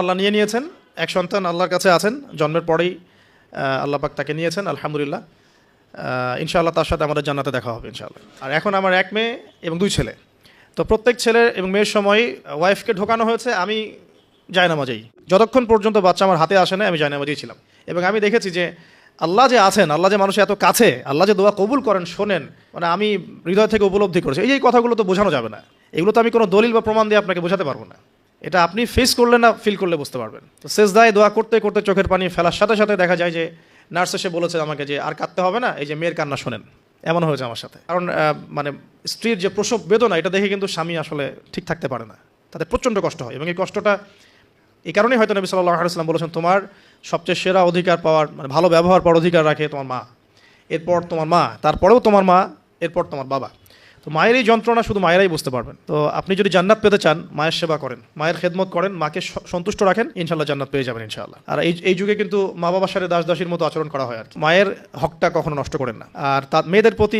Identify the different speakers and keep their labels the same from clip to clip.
Speaker 1: আল্লাহ নিয়ে নিয়েছেন, এক সন্তান আল্লাহর কাছে আছেন, জন্মের পরেই আল্লাহ পাক তাকে নিয়েছেন, আলহামদুলিল্লাহ। ইনশাআল্লাহ তার সাথে আমাদের জান্নাতে দেখা হবে ইনশাআল্লাহ। আর এখন আমার এক মেয়ে এবং দুই ছেলে। তো প্রত্যেক ছেলে এবং মেয়ের সময় ওয়াইফকে ঢোকানো হয়েছে, আমি জায়নামাজেই, যতক্ষণ পর্যন্ত বাচ্চা আমার হাতে আসে না আমি জায়নামাজেই ছিলাম। এবং আমি দেখেছি যে আল্লাহ যে আছেন, আল্লাহ যে মানুষের এত কাছে, আল্লাহ যে দোয়া কবুল করেন, শোনেন, মানে আমি হৃদয় থেকে উপলব্ধি করেছি। এই কথাগুলো তো বোঝানো যাবে না, এগুলো তো আমি কোনো দলিল বা প্রমাণ দিয়ে আপনাকে বোঝাতে পারবো না। এটা আপনি ফেস করলে না ফিল করলে বুঝতে পারবেন। তো সেজদায় দোয়া করতে করতে চোখের পানি ফেলার সাথে সাথে দেখা যায় যে নার্স এসে বলেছে আমাকে যে আর কাঁদতে হবে না, এই যে মেয়ের কান্না শোনেন। এমন হয়েছে আমার সাথে। কারণ মানে স্ত্রীর যে প্রসব বেদনা, এটা দেখে কিন্তু স্বামী আসলে ঠিক থাকতে পারে না, তাদের প্রচণ্ড কষ্ট হয়। এবং এই কষ্টটা এই কারণেই হয়তো নবী সাল্লাল্লাহু আলাইহি ওয়াসাল্লাম বলেছেন, তোমার সবচেয়ে সেরা অধিকার পাওয়ার, মানে ভালো ব্যবহার পাওয়ার অধিকার রাখে তোমার মা, এরপর তোমার মা, তারপরেও তোমার মা, এরপর তোমার বাবা। তো মায়ের এই যন্ত্রণা শুধু মায়েরাই বুঝতে পারবেন। তো আপনি যদি জান্নাত পেতে চান, মায়ের সেবা করেন, মায়ের খেদমত করেন, মাকে সন্তুষ্ট রাখেন, ইনশাল্লাহ জান্নাত পেয়ে যাবেন ইনশাআল্লাহ। আর এই যুগে কিন্তু মা বাবার সাথে দাস দাসীর মতো আচরণ করা হয় আর কি। মায়ের হকটা কখনো নষ্ট করেন না। আর মেয়েদের প্রতি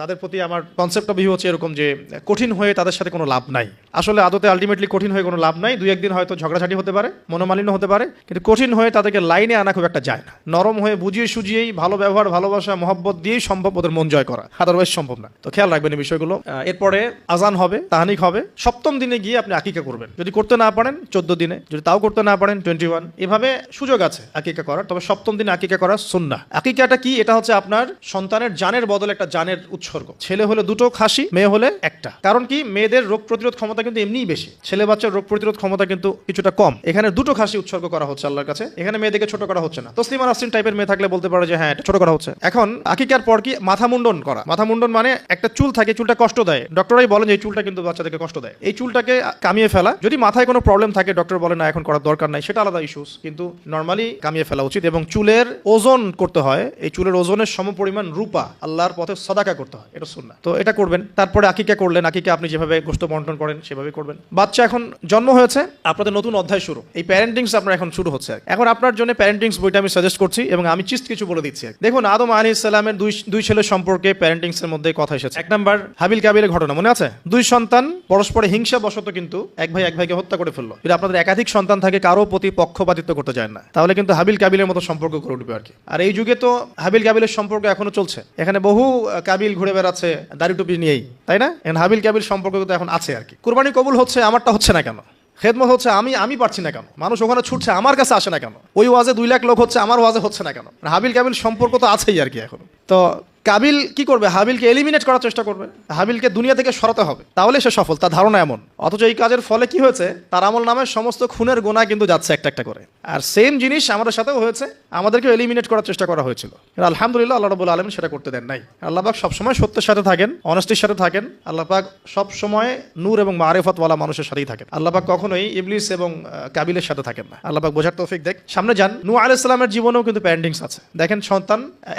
Speaker 1: তাদের প্রতি আমার কনসেপ্ট অফ ভিউ হচ্ছে এরকম যে কঠিন হয়ে তাদের সাথে কোনো লাভ নাই। আসলে আদতে আলটিমেটলি কঠিন হয়ে কোনো লাভ নাই। দুই একদিন হয়তো ঝগড়াঝাটি হতে পারে, মনোমালিন্য হতে পারে, কিন্তু কঠিন হয়ে তাদেরকে লাইনে আনা খুব একটা যায় না। নরম হয়ে বুঝিয়ে সুজিয়েই, ভালো ব্যবহার, ভালোবাসা, মহব্বত দিয়েই সম্ভব ওদের মন জয় করা, আদারওয়াইজ সম্ভব না। তো খেয়াল রাখবেন এই বিষয়গুলো। এরপরে আজান হবে, তাহানিক হবে, সপ্তম দিনে গিয়ে আপনি আকিকা করবেন। যদি করতে না পারেন 14 দিনে, যদি তাও করতে না পারেন 21, এভাবে সুযোগ আছে আকিকা করার। তবে সপ্তম দিনে আকিকা করা সুন্নাহ। আকিকাটা কি? এটা হচ্ছে আপনার সন্তানের জানের বদলে একটা জানের উৎসর্গ। ছেলে হলে দুটো খাসি, মেয়ে হলে একটা। কারণ কি, মেয়েদের রোগ প্রতিরোধ ক্ষমতা কিন্তু এমনিই বেশি, ছেলে বাচ্চার রোগ প্রতিরোধ ক্ষমতা কিন্তু কিছুটা কম। এখানে দুটো খাসি উৎসর্গ করা হচ্ছে আল্লাহর কাছে। এখানে মেয়েদেরকে ছোট করা হচ্ছে না। তসলিমা নাসরিন টাইপের মেয়ে থাকলে বলতে পারে যে হ্যাঁ এটা ছোট করা হচ্ছে। এখন আকিকার পর কি মাথা মুন্ডন করা। মাথা মুন্ডন মানে একটা চুল থাকে, চুলটা কষ্ট দেয়, ডক্টরাই বলেন যে এই চুলটা কিন্তু বাচ্চাদেরকে কষ্ট দেয়, এই চুলটাকে কামিয়ে ফেলা। যদি মাথায় কোনো প্রবলেম থাকে, ডক্টর বলে না এখন করার দরকার নাই, সেটা আলাদা ইস্যুস, কিন্তু নর্মালি কামিয়ে ফেলা উচিত। এবং চুলের ওজন করতে হয়, এই চুলের ওজনের সমপরিমাণ রূপা আল্লাহর পথে সাদাকা করতে হয়, এটা সুন্নাহ। তো এটা করবেন। তারপরে আকিকা করলেন, আকিকা আপনি যেভাবে গোশত বন্টন করেন সেভাবে করবেন। বাচ্চা এখন জন্ম হয়েছে, আপনাদের নতুন অধ্যায় শুরু, এই প্যারেন্টিংস আপনার এখন শুরু হচ্ছে। এখন আপনার জন্য প্যারেন্টিংস বইটা আমি সাজেস্ট করছি এবং আমি চিস্ট কিছু বলে দিচ্ছি। দেখুন, আদম আলাইহিস সালামের দুই ছেলের সম্পর্কে প্যারেন্টিংস এর মধ্যে কথা এসেছে। এক নাম্বার হাবিল কাবিলের ঘটনা মনে আছে? দুই সন্তান পরস্পরে হিংসা বশত কিন্তু এক ভাই এক ভাইকে হত্যা করে ফেললো। যদি আপনাদের একাধিক সন্তান থাকে, কারো প্রতি পক্ষপাতিত্ব করতে যায় না, তাহলে কিন্তু হাবিল কাবিলের মতো সম্পর্ক করে উঠবে আর কি। আর এই যুগে তো হাবিল কাবিলের সম্পর্ক এখনো চলছে। এখানে বহু কাবিল ঘুরে বেড়াচ্ছে দাড়ি টুপি নিয়েই, তাই না? এখন হাবিল কাবিল সম্পর্ক তো এখন আছে আর কি। কুরবানি কবুল হচ্ছে, আমারটা হচ্ছে না কেন? খেদমত হচ্ছে, আমি পারছি না কেন? মানুষ ওখানে ছুটছে, আমার কাছে আসে না কেন? ওই ওয়াজে 2 লাখ লোক হচ্ছে, আমার ওয়াজে হচ্ছে না কেন? হাবিল কাবিল সম্পর্ক তো আছেই আর কি এখন। তো কাবিল কি করবে? হাবিলকে এলিমিনেট করার চেষ্টা করবে, হাবিলকে দুনিয়া থেকে সরাতে হবে, তাহলে সে সফল, তার ধারণা এমন। অথচ এই কাজের ফলে কি হয়েছে? তার আমল নামে সমস্ত খুনের গোনা কিন্তু যাচ্ছে একটা একটা করে। আর সেম জিনিস আমাদের সাথেও হয়েছে, আমাদেরকে এলিমিনেট করার চেষ্টা করা হয়েছিল। আলহামদুলিল্লাহ আল্লাহ রাব্বুল আলামিন সেটা করতে দেন নাই। আল্লাহ পাক সবসময় সত্যের সাথে থাকেন, অনেস্টির সাথে থাকেন। আল্লাহ পাক সবসময় নূর এবং মারিফতওয়ালা মানুষের সাথেই থাকেন। আল্লাহ পাক কখনোই ইবলিস এবং কাবিলের সাথে থাকেন না। আল্লাহ পাক বোঝার তৌফিক দেখ। সামনে যান। নূহ আলাইহিস সালামের জীবনেও কিন্তু প্যারেন্টিংস আছে। দেখেন,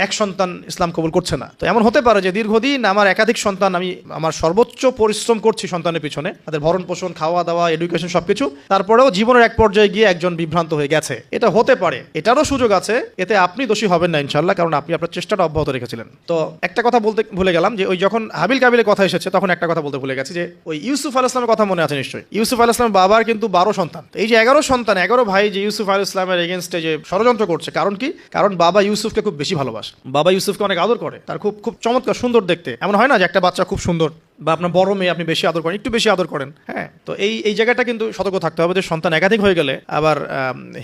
Speaker 1: এক সন্তান ইসলাম কবুল করছে না। তো এমন হতে পারে যে দীর্ঘদিন আমার একাধিক সন্তান, আমি আমার সর্বোচ্চ পরিশ্রম করছি সন্তানের পিছনে, তাদের ভরণ পোষণ, খাওয়া দাওয়া, এডুকেশন সবকিছু, তারপরেও জীবনের এক পর্যায়ে গিয়ে একজন বিভ্রান্ত হয়ে গেছে। এটা হতে পারে, এটারও সুযোগ আছে। এতে আপনি দোষী হবেন না ইনশাআল্লাহ, কারণ আপনি আপনার চেষ্টাটা অব্যাহত রেখেছিলেন। তো একটা কথা বলতে ভুলে গেলাম যে ওই যখন হাবিল কাবিলের কথা এসেছে, তখন একটা কথা বলতে ভুলে গেছি যে ওই ইউসুফ আলাইহিস সালামের কথা মনে আছে নিশ্চয়ই। ইউসুফ আলাইহিস সালামের বাবার কিন্তু 12 সন্তান। এই যে 11 সন্তান, 11 ভাই যে ইউসুফ আলাইহিস সালামের এগেইনস্টে যে ষড়যন্ত্র করছে, কারণ কি? কারণ বাবা ইউসুফকে খুব বেশি ভালোবাসে, বাবা ইউসুফকে অনেক আদর করে, তার খুব খুব চমৎকার সুন্দর দেখতে। এমন হয় না যে একটা বাচ্চা খুব সুন্দর, বা আপনার বড় মেয়ে আপনি বেশি আদর করেন, একটু বেশি আদর করেন, হ্যাঁ? তো এই জায়গাটা কিন্তু সতর্ক থাকতে হবে যে সন্তান একাধিক হয়ে গেলে আবার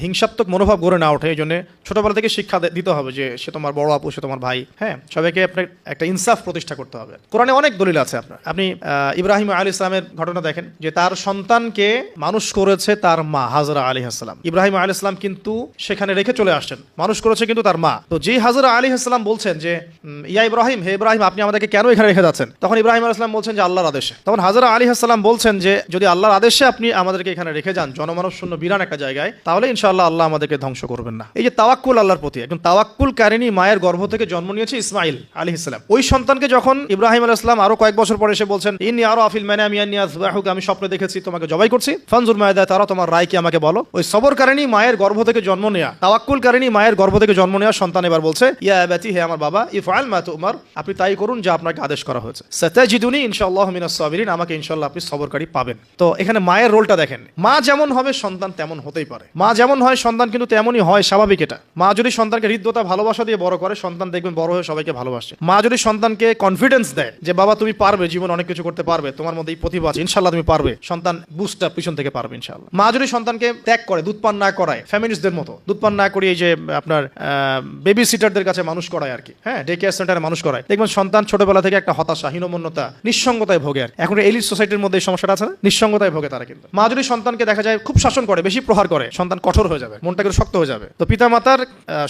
Speaker 1: হিংসাত্মক মনোভাব গড়ে না ওঠে। এই জন্য ছোটবেলা থেকে শিক্ষা দিতে হবে যে সে তোমার বড় আপু, সে তোমার ভাই, হ্যাঁ? সবাইকে আপনার একটা ইনসাফ প্রতিষ্ঠা করতে হবে। কোরআনে অনেক দলিল আছে। আপনি ইব্রাহিম আলাইহিস সালামের ঘটনা দেখেন যে তার সন্তানকে মানুষ করেছে তার মা হাজরা আলাইহিস সালাম। ইব্রাহিম আলাইহিস সালাম কিন্তু সেখানে রেখে চলে আসছেন, মানুষ করেছে কিন্তু তার মা। তো যে হাজরা আলাইহিস সালাম বলছেন যে ইয়া ইব্রাহিম, হে ইব্রাহিম, আপনি আমাদেরকে কেন এখানে রেখে যাচ্ছেন? তখন ইব্রাহিম আলাইহিস সালাম বলছেন যে আল্লাহর আদেশে। তখন হাজরা আলাইহিস সালাম বলছেন যে যদি আল্লাহর আদেশে আপনি আমাদেরকে এখানে রেখে যান জনমানব শূন্য বিরান একটা জায়গায়, তাহলে ইনশাআল্লাহ আল্লাহ আমাদেরকে ধ্বংস করবেন না। এই যে তাওয়াক্কুল আল্লাহর প্রতি, একজন তাওয়াক্কুল কারিনী মায়ের গর্ভ থেকে জন্ম নিয়েছে ইসমাইল আলাইহিস সালাম। ওই সন্তানকে যখন ইব্রাহিম আলাইহিস সালাম আরো কয়েক বছর পরে এসে বলছেন ইন্নী আরা ফিল মানামি আন্নী আযবাহুকা, আমি স্বপ্নে দেখেছি তোমাকে জবাই করছি, ফানজুর মাযা তারা, তোমার রায় কি আমাকে বলো। ওই সবর কারিনী মায়ের গর্ভ থেকে জন্ম নেয়া, তাওয়াক্কুল কারিনী মায়ের গর্ভ থেকে জন্ম নেয়া সন্তান এবার বলছে ইয়া আবাতি, হে আমার বাবা, ইফআল মা তুমার, আপনি তাই করুন যা আপনাকে আদেশ করা হয়েছে। সাতাজিদুনি, ইনশাআল্লাহ মিনাস সাবিরিন, আমাকে ইনশাআল্লাহ আপনি সবরকারী পাবেন। তো এখানে মায়ের রোলটা দেখেন, মা যেমন হবে সন্তান তেমন হতেই পারে, মা যেমন হয় সন্তান কিন্তু তেমনই হয়, স্বাভাবিক এটা। মা যদি সন্তানকে হৃদ্যতা ভালোবাসা দিয়ে বড় করে, সন্তান দেখবেন বড় হয়ে সবাইকে ভালোবাসে। মা যদি সন্তানকে কনফিডেন্স দেয় যে বাবা তুমি পারবে, জীবন অনেক কিছু করতে পারবে, তোমার মধ্যে এই প্রতিভা আছে, ইনশাআল্লাহ তুমি পারবে, সন্তান বুস্ট আপ পিছন থেকে পারবে ইনশাআল্লাহ। মা যদি সন্তানকে ত্যাগ করে, দুধ পান না করায়, ফ্যামিলিস্টদের মতো দুধ পান না করিয়ে যে আপনার বেবি সিটারদের কাছে মানুষ করায় আর কি, হ্যাঁ, ডে কেয়ার সেন্টারে মানুষ করায়, দেখবেন সন্তান ছোটবেলা থেকে একটা হতাশা, হীনমন্যতা, নিঃসঙ্গতায় ভোগে। আর এখন এলিট সোসাইটির মধ্যে এই সমস্যাটা আছে না, নিঃসঙ্গতায় ভোগে তারা। কিন্তু মা যদি সন্তানকে দেখা যায় খুব শাসন করে, বেশি প্রহার করে, সন্তান কঠোর হয়ে যাবে, মনটা কিন্তু শক্ত হয়ে যাবে। তো পিতা মাতার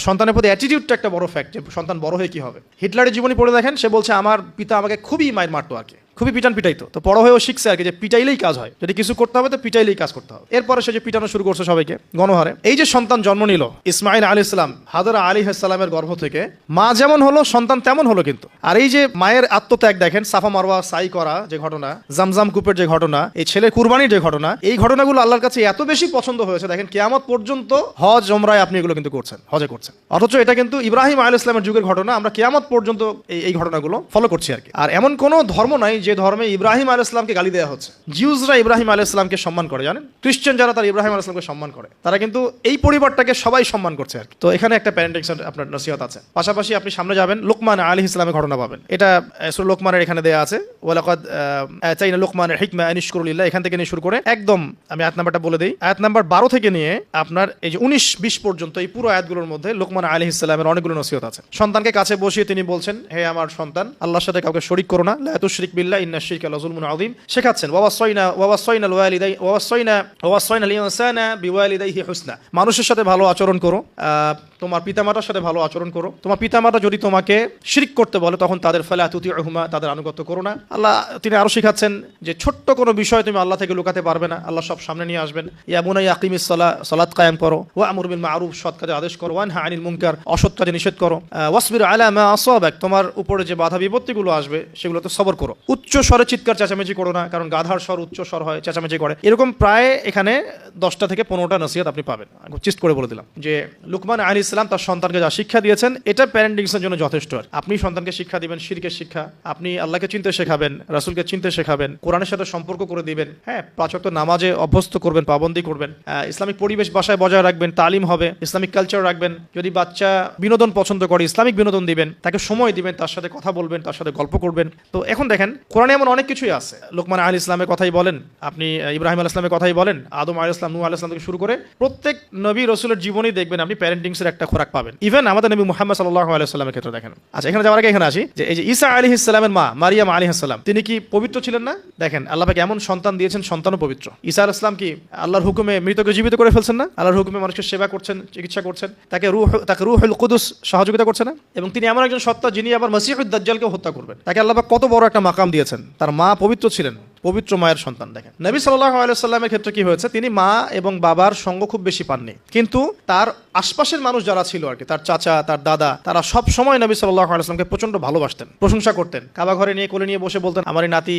Speaker 1: সন্তানের প্রতি অ্যাটিটিউডটা একটা বড় ফ্যাক্ট, যে সন্তান বড় হয়ে কি হবে। হিটলারের জীবনী পড়ে দেখেন, সে বলছে আমার পিতা আমাকে খুবই মায়ের মারতো আর কি, খুবই পিটাইতো। তো বড় হয়েও শিখছে আর কি যে পিটাইলেই কাজ হয়, যদি কিছু করতে হবে তো পিটাইলেই কাজ করতে হবে। এরপরে সে যে পিটানো শুরু করছে সবাইকে গণহারে। এই যে সন্তান জন্ম নিল ইসমাইল আলাইহিস সালাম, হাজরা আলাইহিস সালামের গর্ভ থেকে, মা যেমন হলো সন্তান তেমন হলো কিন্তু। আর এই যে মায়ের আত্মত্যাগ দেখেন, সাফা মারওয়া সাই করা যে ঘটনা, জামজাম কূপের যে ঘটনা, এই ছেলে কুরবানির যে ঘটনা, এই ঘটনাগুলো আল্লাহর কাছে এত বেশি পছন্দ হয়েছে, দেখেন কিয়ামত পর্যন্ত হজ ওমরায় আপনি এগুলো কিন্তু করছেন, হজে করছেন। অথচ এটা কিন্তু ইব্রাহিম আলাইহিস সালামের যুগের ঘটনা, আমরা কিয়ামত পর্যন্ত এই ঘটনাগুলো ফলো করছি আর কি। আর এমন কোনো ধর্ম নাই যে ধর্মে ইব্রাহিম আলাইহিস সালামকে গালি দেওয়া হচ্ছে। জিউসরা ইব্রাহিম আলাইহিস সালামকে সম্মান করে, জানেন, খ্রিস্টান যারা তারা ইব্রাহিম আলাইহিস সালামকে সম্মান করে, তারা কিন্তু এই পরিবারটাকে সবাই সম্মান করছে আর কি। তো এখানে একটা প্যারেন্টিং আপনার নসিহত আছে। পাশাপাশি আপনি সামনে যাবেন, লোকমান আলাইহিস সালামের ঘটনা পাবেন, এটা সূরা লোকমানের এখানে দেয়া আছে, ওয়ালাকাদ আতাইনা লোকমানের হিকমা আন ইশকুরু লিল্লাহ, এখান থেকে নিয়ে শুরু করে একদম আমি আয়াত নাম্বারটা বলে দেই, আয়াত নাম্বার 12 থেকে নিয়ে আপনার এই যে 19-20 পর্যন্ত এই পুরো আয়াতগুলোর মধ্যে লোকমান আলাইহিস সালামের অনেকগুলো নসিহত আছে। সন্তানকে কাছে বসিয়ে তিনি বলছেন, হে আমার সন্তান, আল্লাহর সাথে কাউকে শরীক করো না, লা তুশরিক বিল্লাহ ইন্নাশ শিরকা লাযুলমুন আযীম, শেখাচ্ছেন। ওয়াসাইনাল ইনসানা বিওয়ালিদাইহি হুসনা, মানুষের সাথে ভালো আচরণ করো, তোমার পিতামাতার সাথে ভালো আচরণ করো। তোমার পিতামাতা যদি তোমাকে শিরক করতে বলে তখন তাদের ফালা তুতিউহুমা, তাদের আনুগত্য করো না। আল্লাহ তিনি আরো শেখাচ্ছেন যে ছোট্ট কোনো বিষয় তুমি আল্লাহ থেকে লুকাতে পারবে না, আল্লাহ সব সামনে নিয়ে আসবেন। ইয়া বুনাইয়া আকিমিস সালাহ, সালাত কায়েম করো, ওয়া আমুর বিল মারুফ, সৎ কাজে আদেশ করো, ওয়ানহা আনিল মুনকার, অসৎ কাজে নিষেধ করো, ওয়াসবির আলা মা আসাবাক, তোমার উপরে যে বাধা বিপত্তিগুলো আসবে সেগুলোতে সবর করো। উচ্চ স্বরে চিৎকার চেঁচামেচি করো না, কারণ গাধার স্বর উচ্চ স্বর হয়, চেঁচামেচি করে। এরকম প্রায় এখানে 10টা থেকে 15টা নসিহত আপনি পাবেন। চিস্ট করে বলে দিলাম যে লুকমান আলাইহিস সালাম তার সন্তানকে যা শিক্ষা দিয়েছেন এটা প্যারেন্টিংসের জন্য যথেষ্ট। আপনি সন্তানকে শিক্ষা দিবেন শিরকের শিক্ষা, আপনি আল্লাহকে চিনতে শেখাবেন, রাসূলকে চিনতে শেখাবেন, কোরআনের সাথে সম্পর্ক করে দিবেন, হ্যাঁ, 5 ওয়াক্ত নামাজে অভ্যস্ত করবেন, পাবন্দি করবেন, ইসলামিক পরিবেশ বাসায় বজায় রাখবেন, তালিম হবে, ইসলামিক কালচার রাখবেন। যদি বাচ্চা বিনোদন পছন্দ করে ইসলামিক বিনোদন দিবেন, তাকে সময় দিবেন, তার সাথে কথা বলবেন, তার সাথে গল্প করবেন। তো এখন দেখেন কোরআনে এমন অনেক কিছুই আছে, লোকমান আলাইহিস সালামের কথাই বলেন, আপনি ইব্রাহিম আলাইহিস সালামের কথাই বলেন, আদম আলাইহিস সালাম, নূহ আলাইহিস সালাম থেকে শুরু করে প্রত্যেক নবী রাসূলের জীবনী দেখবেন আপনি প্যারেন্টিংসের একটা খোরাক পাবেন। ইভেন আমাদের নবী মুহাম্মদ সাল্লাল্লাহু আলাইহি ওয়াসাল্লামের ক্ষেত্রে দেখেন। আচ্ছা, এখানে যাওয়ার আগে এখানে আসি যে এই যে ঈসা আলাইহিস সালামের মা মারিয়াম আলাইহিস সালাম, তিনি কি পবিত্র ছিলেন না? দেখেন আল্লাহ পাক এমন সন্তান দিয়েছেন, সন্তানও পবিত্র। ঈসা আলাইহিস সালাম কি আল্লাহর হুকুমে মৃতকে জীবিত করে ফেলছেন না? আল্লাহর হুকুমে মানুষকে সেবা করছেন, চিকিৎসা করছেন, তাকে রূহুল কুদুস সহযোগিতা করছে না? এবং তিনি এমন একজন সত্তা যিনি আবার মসিহুদ দাজ্জালকে হত্যা করবেন। তাকে আল্লাহ পাক কত বড় একটা মাকাম দিয়েছেন, তার মা পবিত্র ছিলেন, পবিত্র মায়ের সন্তান। দেখেন নবী সাল্লাল্লাহু আলাইহি সাল্লামের ক্ষেত্রে কি হয়েছে, তিনি মা এবং বাবার সঙ্গ খুব বেশি পাননি, কিন্তু তার আশপাশের মানুষ যারা ছিল আর কি, তার চাচা, তার দাদা, তারা সব সময় নবী সাল্লাল্লাহু আলাইহি সাল্লামকে প্রচন্ড ভালোবাসতেন, প্রশংসা করতেন। কাবা ঘরে নিয়ে কোলে নিয়ে বসে বলতেন, আমার এই নাতি,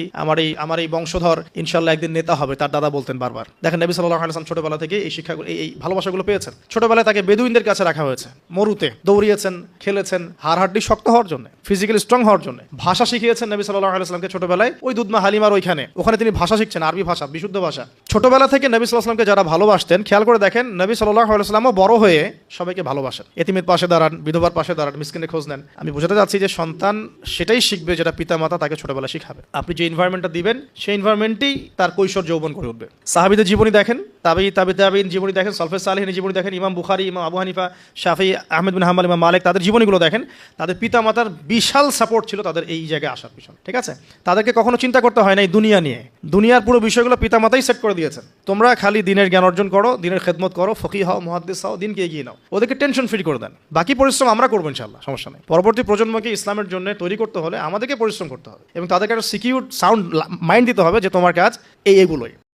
Speaker 1: আমার এই বংশধর ইনশাআল্লাহ একদিন নেতা হবে, তার দাদা বলতেন বারবার। দেখেন নবী সাল্লাল্লাহু আলাইহি সাল্লাম ছোটবেলা থেকে এই শিক্ষাগুলো, এই ভালোবাসাগুলো পেয়েছেন। ছোটবেলায় তাকে বেদুইনদের কাছে রাখা হয়েছে, মরুতে দৌড়িয়েছেন, খেলেছেন, হাড়হাড্ডি শক্ত হওয়ার জন্য, ফিজিক্যালি স্ট্রং হওয়ার জন্য। ভাষা শিখিয়েছেন নবী সাল্লাল্লাহু আলাইহি সাল্লামকে ছোটবেলায়, ওই দুধমা হালিমার ওখানে তিনি ভাষা শিখছেন, আরবি ভাষা, বিশুদ্ধ ভাষা। ছোটবেলা থেকে নবী সাল্লাল্লাহু আলাইহি সাল্লামকে যারা ভালোবাসতেন, খেয়াল করে দেখেন নবী সাল্লাল্লাহু আলাইহি সাল্লামও বড় হয়ে সবাইকে ভালোবাসেন, এতিমের পাশে দাঁড়ান, বিধবার পাশে দাঁড়ান, মিসকিনের খোঁজ নেন। আমি বোঝাতে চাচ্ছি যে সন্তান সেটাই শিখবে যেটা পিতা মাতা তাকে ছোটবেলা শিখাবে। আপনি যে এনভায়রনমেন্টটা দিবেন সেই এনভায়রনমেন্টেই তার কৈশোর যৌবন করে উঠবে। সাহাবীদের জীবনী দেখেন, তাবিঈন জীবনী দেখেন, সালফে সালেহিনের জীবনী দেখেন, ইমাম বুখারী, ইমাম আবু হানিফা, শাফিঈ, আহমেদ বিন হাম্বল, ইমাম মালিক, তাদের জীবনীগুলো দেখেন। তাদের পিতা মাতার বিশাল সাপোর্ট ছিল তাদের এই জায়গায় আসার পিছনে, ঠিক আছে? তাদেরকে কখনো চিন্তা করতে হয় না এই দুনিয়া নিয়ে, দুনিয়ার পুরো বিষয়গুলো পিতা মাতাই সেট করে দিয়েছেন। তোমরা খালি দিনের জ্ঞান অর্জন করো, দিনের খেদমত করো, ফকিহ হও, মুহাদ্দিস হও, দিনকে এগিয়ে নাও, ওদেরকে টেনশন ফ্রি করে দেন। বাকি পরিশ্রম আমরা করবো ইনশাআল্লাহ, সমস্যা নেই। পরবর্তী প্রজন্মকে ইসলামের জন্য তৈরি করতে হলে আমাদেরকে পরিশ্রম করতে হবে এবং তাদেরকে একটা সিকিউর সাউন্ড মাইন্ড দিতে হবে যে তোমার কাজ এইগুলোই।